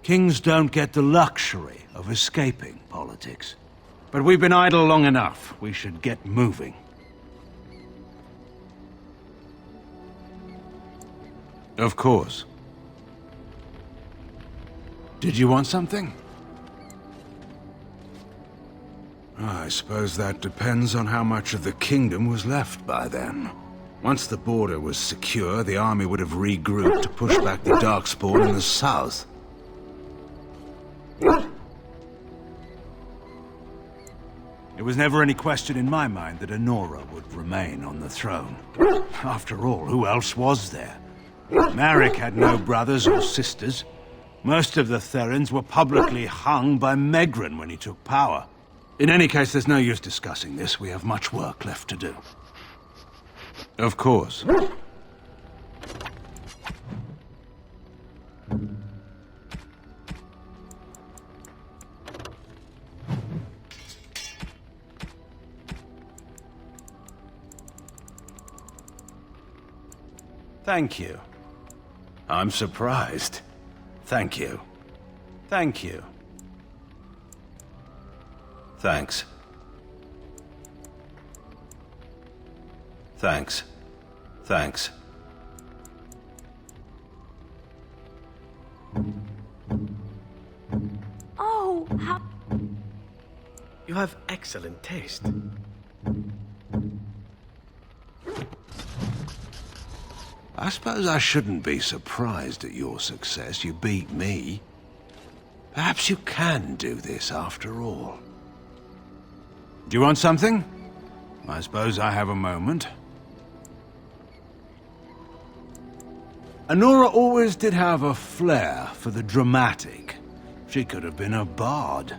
Kings don't get the luxury of escaping politics. But we've been idle long enough. We should get moving. Of course. Did you want something? I suppose that depends on how much of the kingdom was left by then. Once the border was secure, the army would have regrouped to push back the darkspawn in the south. There was never any question in my mind that Anora would remain on the throne. After all, who else was there? Marek had no brothers or sisters. Most of the Therans were publicly hung by Megran when he took power. In any case, there's no use discussing this. We have much work left to do. Of course. Thank you. I'm surprised. Thank you. Thank you. Thanks. Thanks. Thanks. Oh, how... You have excellent taste. I suppose I shouldn't be surprised at your success. You beat me. Perhaps you can do this after all. Do you want something? I suppose I have a moment. Anora always did have a flair for the dramatic. She could have been a bard.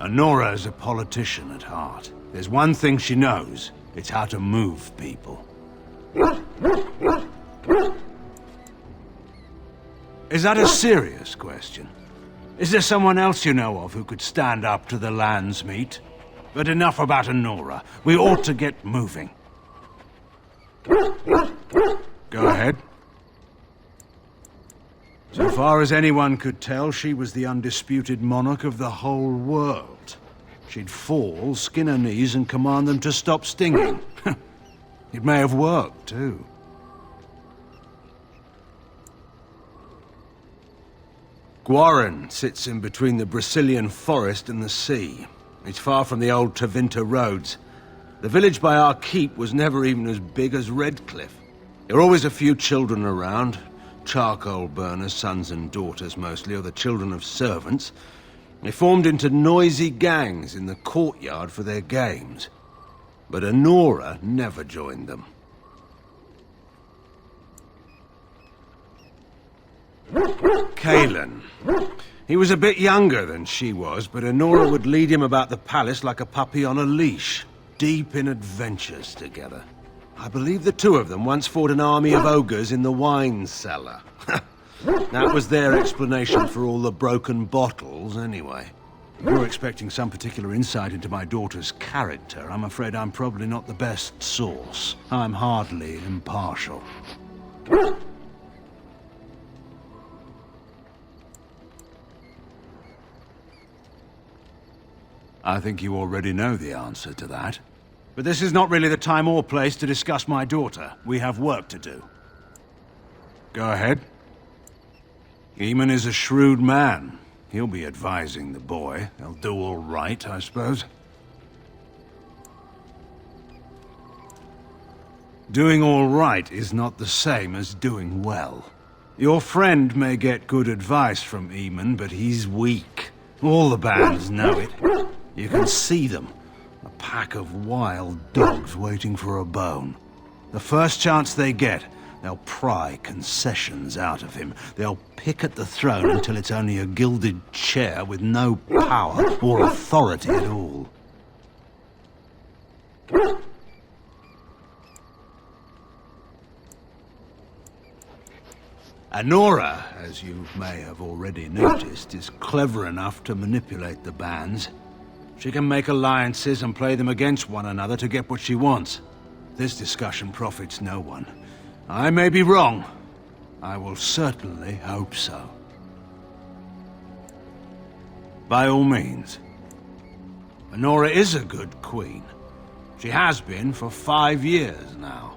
Anora is a politician at heart. There's one thing she knows. It's how to move people. Is that a serious question? Is there someone else you know of who could stand up to the land's meat? But enough about Anora. We ought to get moving. Go ahead. So far as anyone could tell, she was the undisputed monarch of the whole world. She'd fall, skin her knees, and command them to stop stinging. It may have worked, too. Gwaran sits in between the Brazilian forest and the sea. It's far from the old Tevinter roads. The village by our keep was never even as big as Redcliffe. There are always a few children around. Charcoal burners, sons and daughters mostly, or the children of servants. They formed into noisy gangs in the courtyard for their games. But Anora never joined them. Kalen. He was a bit younger than she was, but Anora would lead him about the palace like a puppy on a leash, deep in adventures together. I believe the two of them once fought an army of ogres in the wine cellar. That was their explanation for all the broken bottles, anyway. If you're expecting some particular insight into my daughter's character, I'm afraid I'm probably not the best source. I'm hardly impartial. I think you already know the answer to that. But this is not really the time or place to discuss my daughter. We have work to do. Go ahead. Eamon is a shrewd man. He'll be advising the boy. They'll do all right, I suppose. Doing all right is not the same as doing well. Your friend may get good advice from Eamon, but he's weak. All the bands know it. You can see them. A pack of wild dogs waiting for a bone. The first chance they get, they'll pry concessions out of him. They'll pick at the throne until it's only a gilded chair with no power or authority at all. Anora, as you may have already noticed, is clever enough to manipulate the bands. She can make alliances and play them against one another to get what she wants. This discussion profits no one. I may be wrong. I will certainly hope so. By all means. Anora is a good queen. She has been for 5 years now.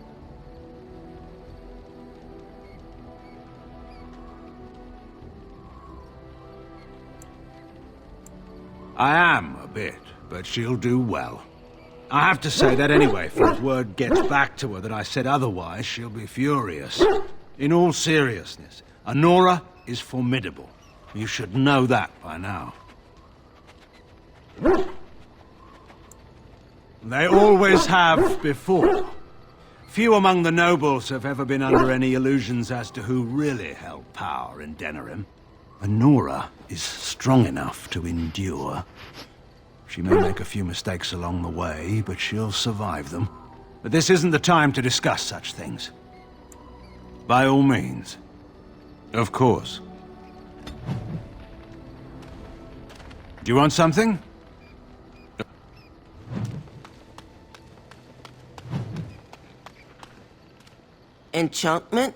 I am a bit, but she'll do well. I have to say that anyway, for if word gets back to her that I said otherwise, she'll be furious. In all seriousness, Anora is formidable. You should know that by now. They always have before. Few among the nobles have ever been under any illusions as to who really held power in Denerim. Anora is strong enough to endure. She may make a few mistakes along the way, but she'll survive them. But this isn't the time to discuss such things. By all means. Of course. Do you want something? Enchantment?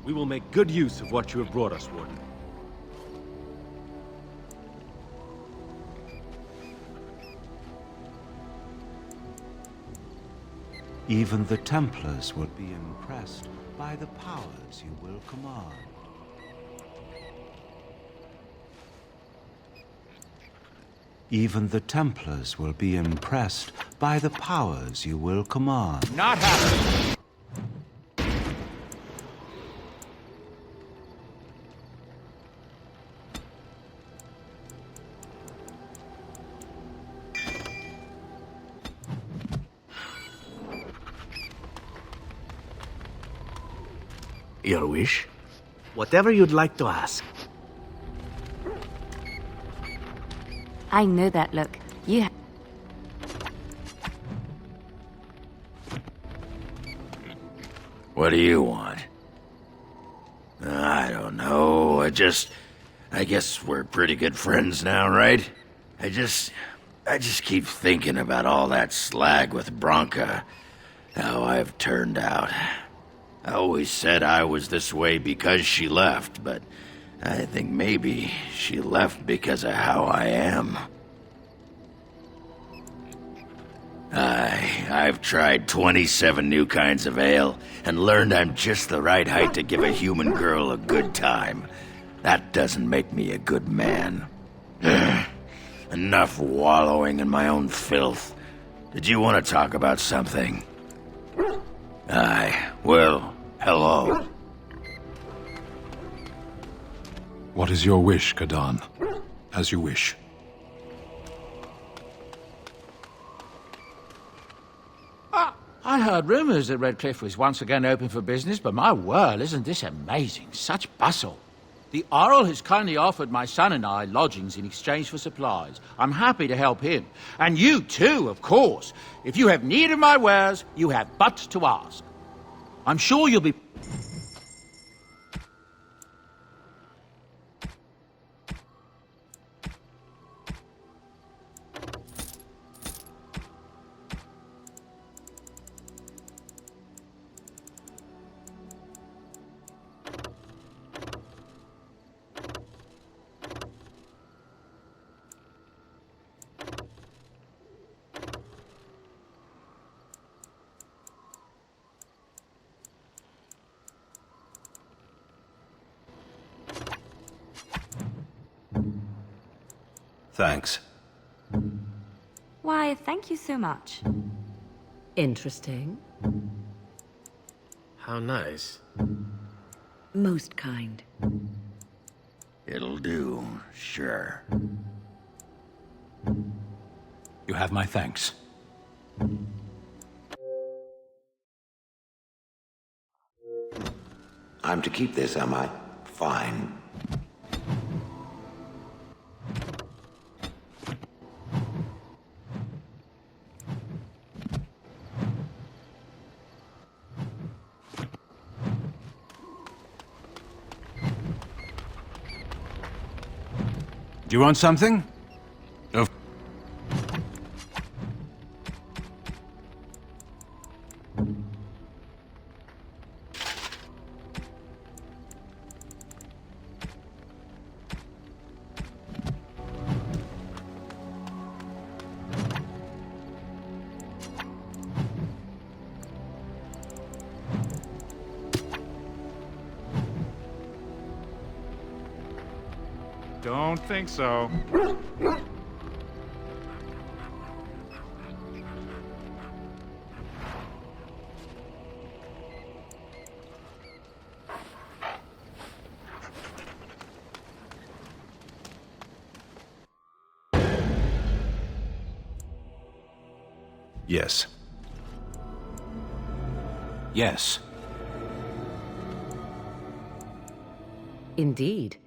We will make good use of what you have brought us, Warden. Even the Templars will be impressed by the powers you will command. Even the Templars will be impressed by the powers you will command. Not happening! Your wish? Whatever you'd like to ask. I know that look. What do you want? I don't know. I guess we're pretty good friends now, right? I just keep thinking about all that slag with Bronca. How I've turned out. I always said I was this way because she left, but I think maybe she left because of how I am. I've tried 27 new kinds of ale and learned I'm just the right height to give a human girl a good time. That doesn't make me a good man. Enough wallowing in my own filth. Did you want to talk about something? Well, hello. What is your wish, Kadan? As you wish. I heard rumors that Redcliffe was once again open for business, but my word, isn't this amazing? Such bustle. The Earl has kindly offered my son and I lodgings in exchange for supplies. I'm happy to help him. And you too, of course. If you have need of my wares, you have but to ask. I'm sure you'll be... Thanks. Why, thank you so much. Interesting. How nice. Most kind. It'll do, sure. You have my thanks. I'm to keep this, am I? Fine. Do you want something? Of Don't think so. Yes. Yes. Indeed.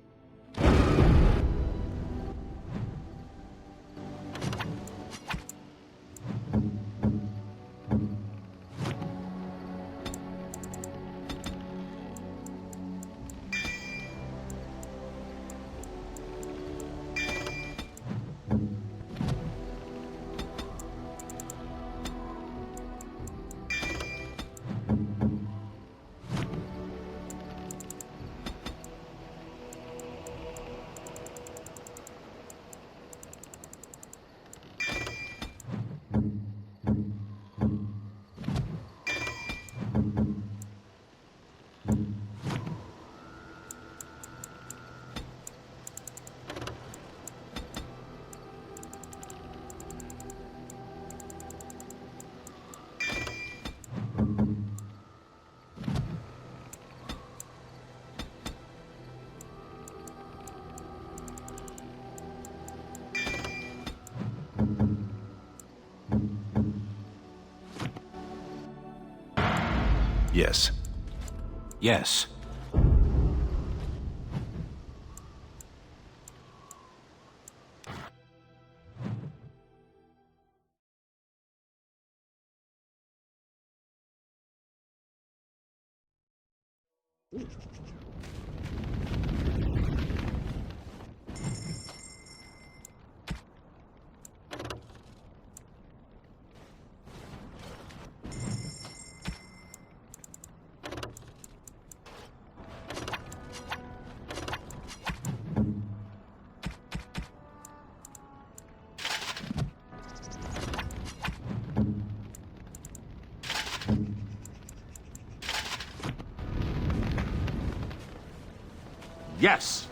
Yes. Yes. Yes!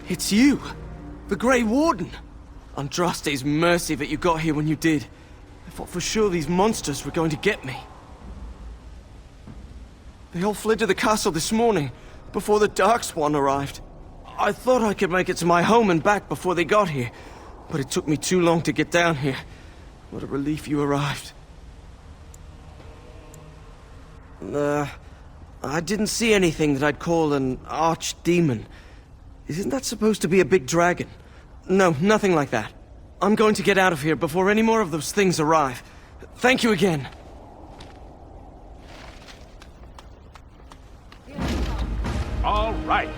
It's you! The Grey Warden! Andraste's mercy that you got here when you did. I thought for sure these monsters were going to get me. They all fled to the castle this morning, before the darkspawn arrived. I thought I could make it to my home and back before they got here, but it took me too long to get down here. What a relief you arrived. I didn't see anything that I'd call an archdemon. Isn't that supposed to be a big dragon? No, nothing like that. I'm going to get out of here before any more of those things arrive. Thank you again. All right.